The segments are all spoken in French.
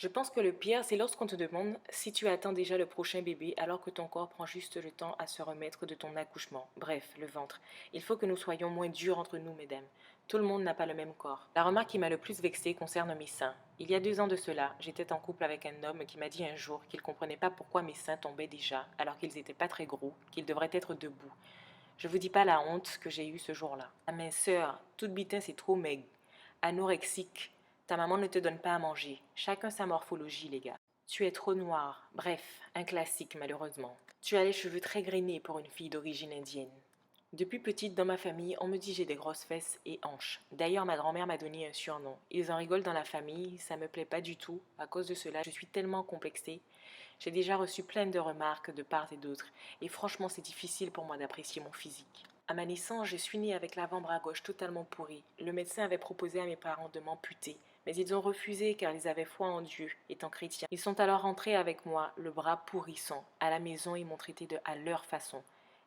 Je pense que le pire, c'est lorsqu'on te demande si tu attends déjà le prochain bébé alors que ton corps prend juste le temps à se remettre de ton accouchement. Bref, le ventre. Il faut que nous soyons moins durs entre nous, mesdames. Tout le monde n'a pas le même corps. La remarque qui m'a le plus vexée concerne mes seins. Il y a 2 ans de cela, j'étais en couple avec un homme qui m'a dit un jour qu'il comprenait pas pourquoi mes seins tombaient déjà alors qu'ils étaient pas très gros, qu'ils devraient être debout. Je vous dis pas la honte que j'ai eue ce jour-là. Ta minceur, toute bitin, c'est trop maigre. Anorexique, ta maman ne te donne pas à manger. Chacun sa morphologie, les gars. Tu es trop noir. Bref, un classique, malheureusement. Tu as les cheveux très grainés pour une fille d'origine indienne. Depuis petite, dans ma famille, on me dit j'ai des grosses fesses et hanches. D'ailleurs, ma grand-mère m'a donné un surnom. Ils en rigolent dans la famille, ça me plaît pas du tout. À cause de cela, je suis tellement complexée. J'ai déjà reçu plein de remarques de part et d'autre, et franchement, c'est difficile pour moi d'apprécier mon physique. À ma naissance, je suis née avec l'avant-bras gauche totalement pourri. Le médecin avait proposé à mes parents de m'amputer, mais ils ont refusé car ils avaient foi en Dieu, étant chrétiens. Ils sont alors rentrés avec moi, le bras pourrissant. À la maison, ils m'ont traité à leur façon.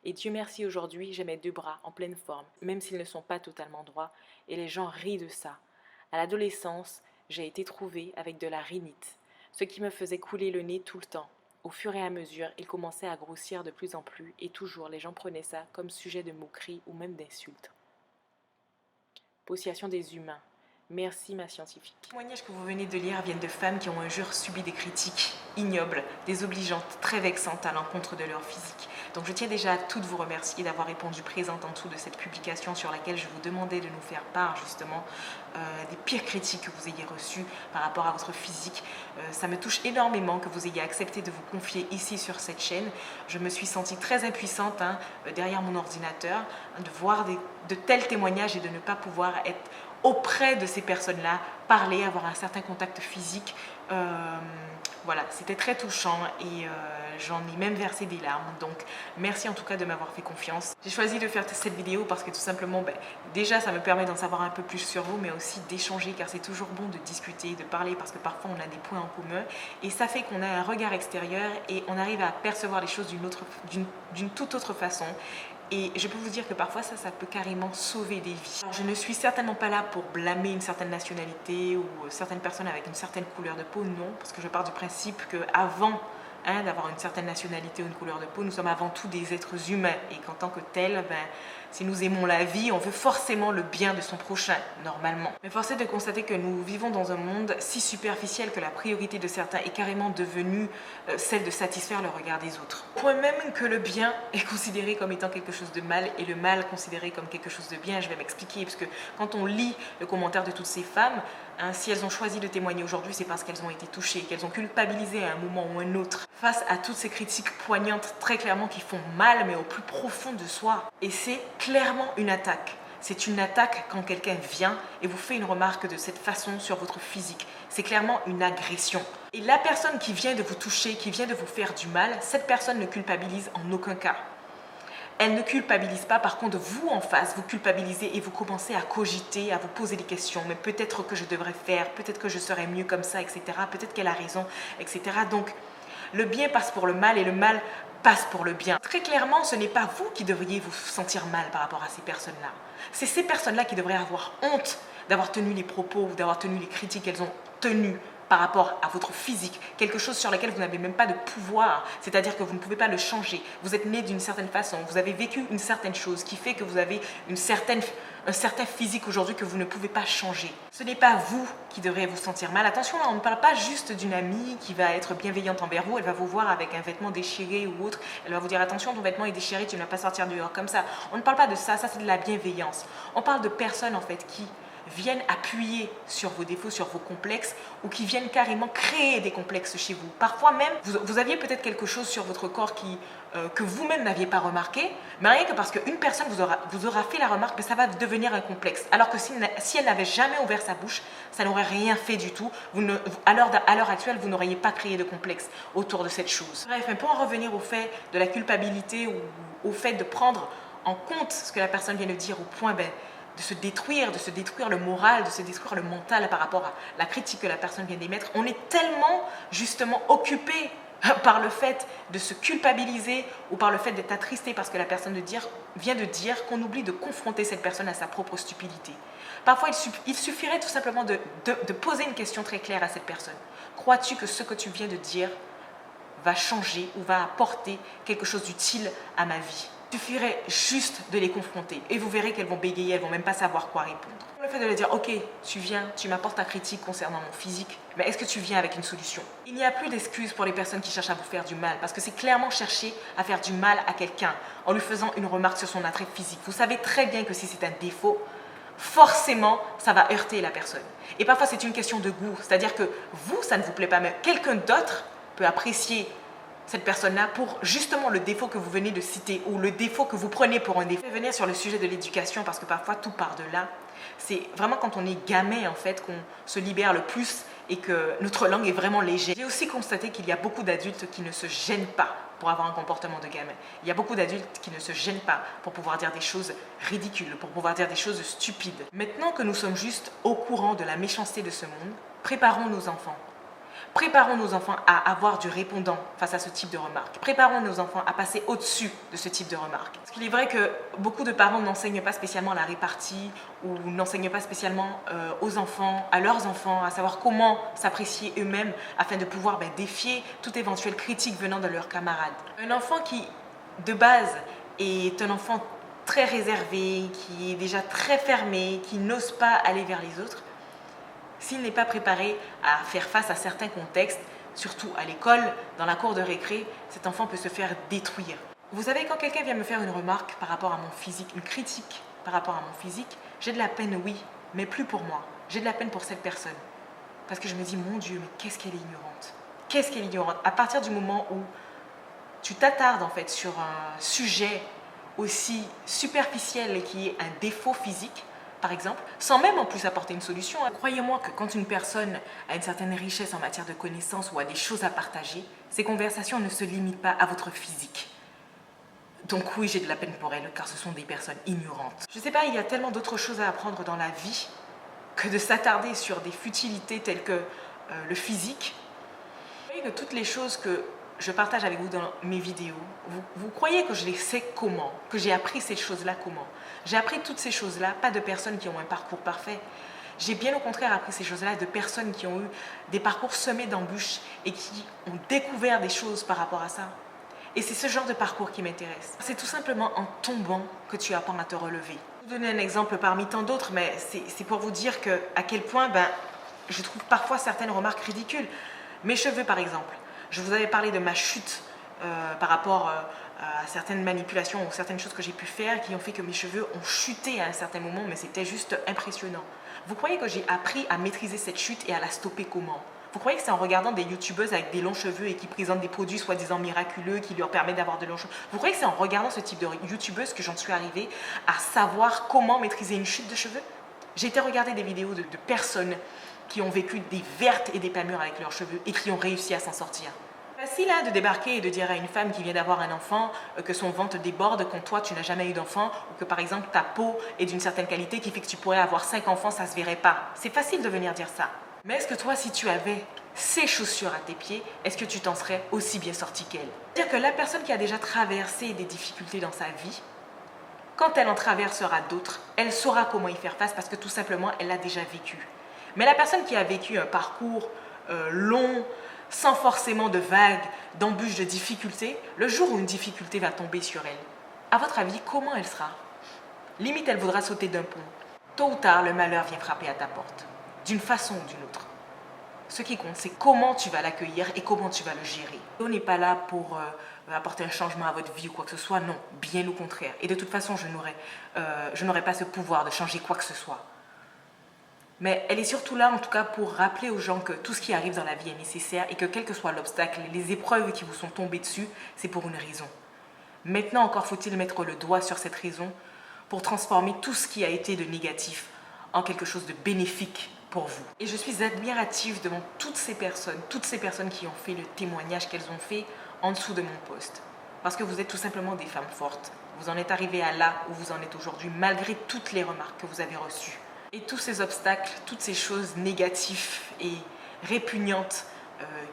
Et Dieu merci, aujourd'hui, j'ai mes 2 bras en pleine forme, même s'ils ne sont pas totalement droits, et les gens rient de ça. À l'adolescence, j'ai été trouvée avec de la rhinite, ce qui me faisait couler le nez tout le temps. Au fur et à mesure, il commençait à grossir de plus en plus, et toujours les gens prenaient ça comme sujet de moquerie ou même d'insulte. Possession des humains. Merci, ma scientifique. Les témoignages que vous venez de lire viennent de femmes qui ont un jour subi des critiques ignobles, désobligeantes, très vexantes à l'encontre de leur physique. Donc je tiens déjà à toutes vous remercier d'avoir répondu présente en dessous de cette publication sur laquelle je vous demandais de nous faire part justement des pires critiques que vous ayez reçues par rapport à votre physique. Ça me touche énormément que vous ayez accepté de vous confier ici sur cette chaîne. Je me suis sentie très impuissante derrière mon ordinateur, de voir de tels témoignages et de ne pas pouvoir être auprès de ces personnes-là, parler, avoir un certain contact physique. Voilà, c'était très touchant et j'en ai même versé des larmes. Donc, merci en tout cas de m'avoir fait confiance. J'ai choisi de faire cette vidéo parce que tout simplement, déjà, ça me permet d'en savoir un peu plus sur vous, mais aussi d'échanger, car c'est toujours bon de discuter, de parler, parce que parfois on a des points en commun et ça fait qu'on a un regard extérieur et on arrive à percevoir les choses d'une toute autre façon. Et je peux vous dire que parfois ça peut carrément sauver des vies. Alors, je ne suis certainement pas là pour blâmer une certaine nationalité ou certaines personnes avec une certaine couleur de peau, non, parce que je pars du principe qu'avant d'avoir une certaine nationalité ou une couleur de peau, nous sommes avant tout des êtres humains et qu'en tant que tels, si nous aimons la vie, on veut forcément le bien de son prochain, normalement. Mais force est de constater que nous vivons dans un monde si superficiel que la priorité de certains est carrément devenue celle de satisfaire le regard des autres. Au point même que le bien est considéré comme étant quelque chose de mal et le mal considéré comme quelque chose de bien. Je vais m'expliquer, parce que quand on lit le commentaire de toutes ces femmes, si elles ont choisi de témoigner aujourd'hui, c'est parce qu'elles ont été touchées, qu'elles ont culpabilisé à un moment ou un autre face à toutes ces critiques poignantes, très clairement, qui font mal, mais au plus profond de soi. Et c'est clairement une attaque. C'est une attaque quand quelqu'un vient et vous fait une remarque de cette façon sur votre physique. C'est clairement une agression. Et la personne qui vient de vous toucher, qui vient de vous faire du mal, cette personne ne culpabilise en aucun cas. Elle ne culpabilise pas, par contre vous en face, vous culpabilisez et vous commencez à cogiter, à vous poser des questions. Mais peut-être que je devrais faire, peut-être que je serais mieux comme ça, etc. Peut-être qu'elle a raison, etc. Donc le bien passe pour le mal et le mal passe pour le bien. Très clairement, ce n'est pas vous qui devriez vous sentir mal par rapport à ces personnes-là. C'est ces personnes-là qui devraient avoir honte d'avoir tenu les propos ou d'avoir tenu les critiques qu'elles ont tenues par rapport à votre physique, quelque chose sur lequel vous n'avez même pas de pouvoir, c'est-à-dire que vous ne pouvez pas le changer. Vous êtes né d'une certaine façon, vous avez vécu une certaine chose qui fait que vous avez un certain physique aujourd'hui que vous ne pouvez pas changer. Ce n'est pas vous qui devrez vous sentir mal. Attention, là, on ne parle pas juste d'une amie qui va être bienveillante envers vous, elle va vous voir avec un vêtement déchiré ou autre, elle va vous dire attention, ton vêtement est déchiré, tu ne vas pas sortir dehors comme ça. On ne parle pas de ça, ça c'est de la bienveillance. On parle de personnes en fait qui viennent appuyer sur vos défauts, sur vos complexes, ou qui viennent carrément créer des complexes chez vous. Parfois même, vous aviez peut-être quelque chose sur votre corps que vous-même n'aviez pas remarqué, mais rien que parce qu'une personne vous aura fait la remarque, ça va devenir un complexe. Alors que si elle n'avait jamais ouvert sa bouche, ça n'aurait rien fait du tout. À l'heure actuelle, vous n'auriez pas créé de complexe autour de cette chose. Bref, mais pour en revenir au fait de la culpabilité ou au fait de prendre en compte ce que la personne vient de dire au point, de se détruire le moral, de se détruire le mental par rapport à la critique que la personne vient d'émettre. On est tellement justement occupé par le fait de se culpabiliser ou par le fait d'être attristé parce que la personne vient de dire qu'on oublie de confronter cette personne à sa propre stupidité. Parfois, il suffirait tout simplement de poser une question très claire à cette personne. Crois-tu que ce que tu viens de dire va changer ou va apporter quelque chose d'utile à ma vie? Il suffirait juste de les confronter et vous verrez qu'elles vont bégayer, elles vont même pas savoir quoi répondre. Le fait de leur dire, ok, tu viens, tu m'apportes ta critique concernant mon physique, mais est-ce que tu viens avec une solution? Il n'y a plus d'excuses pour les personnes qui cherchent à vous faire du mal, parce que c'est clairement chercher à faire du mal à quelqu'un en lui faisant une remarque sur son attrait physique. Vous savez très bien que si c'est un défaut, forcément, ça va heurter la personne. Et parfois, c'est une question de goût, c'est-à-dire que vous, ça ne vous plaît pas, mais quelqu'un d'autre peut apprécier cette personne-là pour justement le défaut que vous venez de citer ou le défaut que vous prenez pour un défaut. Je vais venir sur le sujet de l'éducation parce que parfois tout part de là. C'est vraiment quand on est gamin en fait qu'on se libère le plus et que notre langue est vraiment légère. J'ai aussi constaté qu'il y a beaucoup d'adultes qui ne se gênent pas pour avoir un comportement de gamin. Il y a beaucoup d'adultes qui ne se gênent pas pour pouvoir dire des choses ridicules, pour pouvoir dire des choses stupides. Maintenant que nous sommes juste au courant de la méchanceté de ce monde, préparons nos enfants. Préparons nos enfants à avoir du répondant face à ce type de remarques. Préparons nos enfants à passer au-dessus de ce type de remarques. Parce qu'il est vrai que beaucoup de parents n'enseignent pas spécialement la répartie ou n'enseignent pas spécialement aux enfants, à leurs enfants, à savoir comment s'apprécier eux-mêmes afin de pouvoir défier toute éventuelle critique venant de leurs camarades. Un enfant qui, de base, est un enfant très réservé, qui est déjà très fermé, qui n'ose pas aller vers les autres, s'il n'est pas préparé à faire face à certains contextes, surtout à l'école, dans la cour de récré, cet enfant peut se faire détruire. Vous savez, quand quelqu'un vient me faire une remarque par rapport à mon physique, une critique par rapport à mon physique, j'ai de la peine, oui, mais plus pour moi. J'ai de la peine pour cette personne. Parce que je me dis, mon Dieu, mais qu'est-ce qu'elle est ignorante. Qu'est-ce qu'elle est ignorante. À partir du moment où tu t'attardes en fait sur un sujet aussi superficiel qui est un défaut physique, par exemple, sans même en plus apporter une solution. Croyez-moi que quand une personne a une certaine richesse en matière de connaissances ou a des choses à partager, ces conversations ne se limitent pas à votre physique. Donc oui, j'ai de la peine pour elles, car ce sont des personnes ignorantes. Je ne sais pas, il y a tellement d'autres choses à apprendre dans la vie que de s'attarder sur des futilités telles que le physique. Vous voyez que toutes les choses que je partage avec vous dans mes vidéos, vous croyez que je les sais comment, que j'ai appris ces choses-là comment? J'ai appris toutes ces choses-là, pas de personnes qui ont un parcours parfait. J'ai bien au contraire appris ces choses-là de personnes qui ont eu des parcours semés d'embûches et qui ont découvert des choses par rapport à ça. Et c'est ce genre de parcours qui m'intéresse. C'est tout simplement en tombant que tu apprends à te relever. Je vais vous donner un exemple parmi tant d'autres, mais c'est pour vous dire à quel point je trouve parfois certaines remarques ridicules. Mes cheveux, par exemple. Je vous avais parlé de ma chute par rapport à certaines manipulations ou certaines choses que j'ai pu faire qui ont fait que mes cheveux ont chuté à un certain moment, mais c'était juste impressionnant. Vous croyez que j'ai appris à maîtriser cette chute et à la stopper comment? Vous croyez que c'est en regardant des youtubeuses avec des longs cheveux et qui présentent des produits soi-disant miraculeux qui leur permettent d'avoir de longs cheveux? Vous croyez que c'est en regardant ce type de youtubeuse que j'en suis arrivée à savoir comment maîtriser une chute de cheveux? J'ai été regarder des vidéos de personnes qui ont vécu des vertes et des pas mûres avec leurs cheveux et qui ont réussi à s'en sortir. Facile de débarquer et de dire à une femme qui vient d'avoir un enfant que son ventre déborde quand toi tu n'as jamais eu d'enfant ou que par exemple ta peau est d'une certaine qualité qui fait que tu pourrais avoir 5 enfants, ça se verrait pas. C'est facile de venir dire ça. Mais est-ce que toi, si tu avais ces chaussures à tes pieds, est-ce que tu t'en serais aussi bien sorti qu'elle? C'est-à-dire que la personne qui a déjà traversé des difficultés dans sa vie, quand elle en traversera d'autres, elle saura comment y faire face parce que tout simplement, elle l'a déjà vécu. Mais la personne qui a vécu un parcours long, sans forcément de vagues, d'embûches, de difficultés, le jour où une difficulté va tomber sur elle, à votre avis, comment elle sera? Limite, elle voudra sauter d'un pont. Tôt ou tard, le malheur vient frapper à ta porte, d'une façon ou d'une autre. Ce qui compte, c'est comment tu vas l'accueillir et comment tu vas le gérer. On n'est pas là pour apporter un changement à votre vie ou quoi que ce soit, non, bien au contraire. Et de toute façon, je n'aurais pas ce pouvoir de changer quoi que ce soit. Mais elle est surtout là, en tout cas, pour rappeler aux gens que tout ce qui arrive dans la vie est nécessaire et que quel que soit l'obstacle, les épreuves qui vous sont tombées dessus, c'est pour une raison. Maintenant encore faut-il mettre le doigt sur cette raison pour transformer tout ce qui a été de négatif en quelque chose de bénéfique pour vous. Et je suis admirative devant toutes ces personnes qui ont fait le témoignage qu'elles ont fait en dessous de mon post. Parce que vous êtes tout simplement des femmes fortes. Vous en êtes arrivées à là où vous en êtes aujourd'hui, malgré toutes les remarques que vous avez reçues. Et tous ces obstacles, toutes ces choses négatives et répugnantes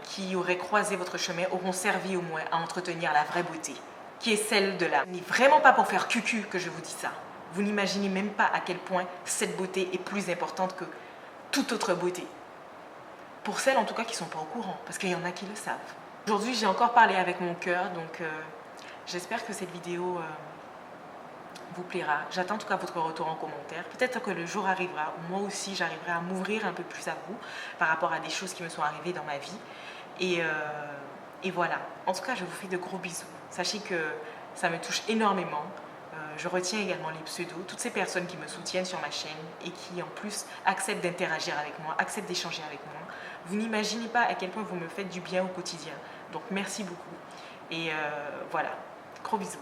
qui auraient croisé votre chemin auront servi au moins à entretenir la vraie beauté, qui est celle de l'âme. Ce n'est vraiment pas pour faire cucu que je vous dis ça. Vous n'imaginez même pas à quel point cette beauté est plus importante que toute autre beauté. Pour celles en tout cas qui ne sont pas au courant, parce qu'il y en a qui le savent. Aujourd'hui, j'ai encore parlé avec mon cœur, donc j'espère que cette vidéo vous plaira. J'attends en tout cas votre retour en commentaire. Peut-être que le jour arrivera où moi aussi j'arriverai à m'ouvrir un peu plus à vous par rapport à des choses qui me sont arrivées dans ma vie. Et voilà. En tout cas, je vous fais de gros bisous. Sachez que ça me touche énormément. Je retiens également les pseudos, toutes ces personnes qui me soutiennent sur ma chaîne et qui en plus acceptent d'interagir avec moi, acceptent d'échanger avec moi. Vous n'imaginez pas à quel point vous me faites du bien au quotidien. Donc merci beaucoup. Et voilà, gros bisous.